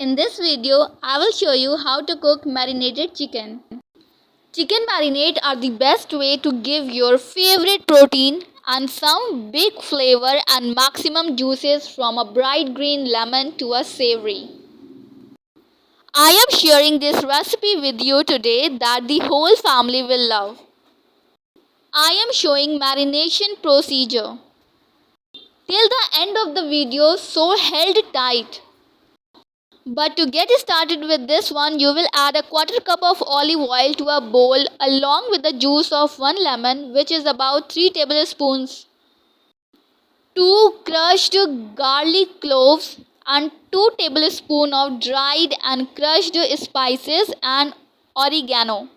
In this video, I will show you how to cook marinated chicken. Chicken marinade are the best way to give your favorite protein and some big flavor and maximum juices from a bright green lemon to a savory. I am sharing this recipe with you today that the whole family will love. I am showing marination procedure. Till the end of the video, so held tight. But to get started with this one, you will add a quarter cup of olive oil to a bowl along with the juice of one lemon, which is about 3 tablespoons. 2 crushed garlic cloves and 2 tablespoons of dried and crushed spices and oregano.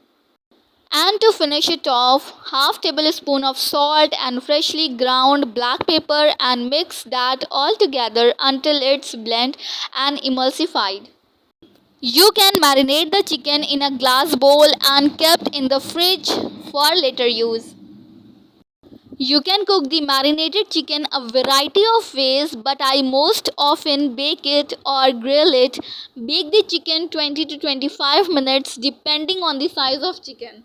And to finish it off, half tablespoon of salt and freshly ground black pepper and mix that all together until it's blend and emulsified. You can marinate the chicken in a glass bowl and kept in the fridge for later use. You can cook the marinated chicken a variety of ways, but I most often bake it or grill it. Bake the chicken 20 to 25 minutes depending on the size of chicken.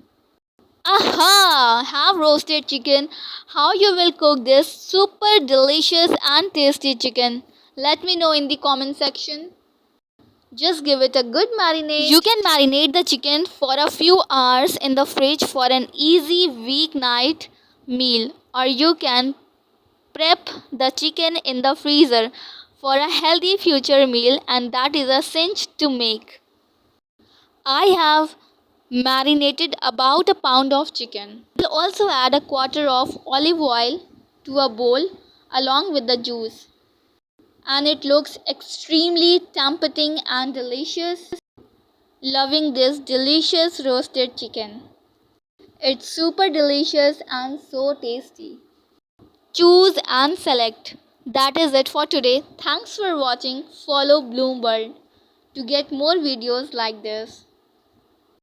Aha! Have roasted chicken. How you will cook this super delicious and tasty chicken? Let me know in the comment section. Just give it a good marinade. You can marinate the chicken for a few hours in the fridge for an easy weeknight meal, or you can prep the chicken in the freezer for a healthy future meal, and that is a cinch to make. I have marinated about a pound of chicken. We'll also add a quarter of olive oil to a bowl along with the juice. And it looks extremely tempting and delicious. Loving this delicious roasted chicken. It's super delicious and so tasty. Choose and select. That is it for today. Thanks for watching. Follow Bloom World to get more videos like this.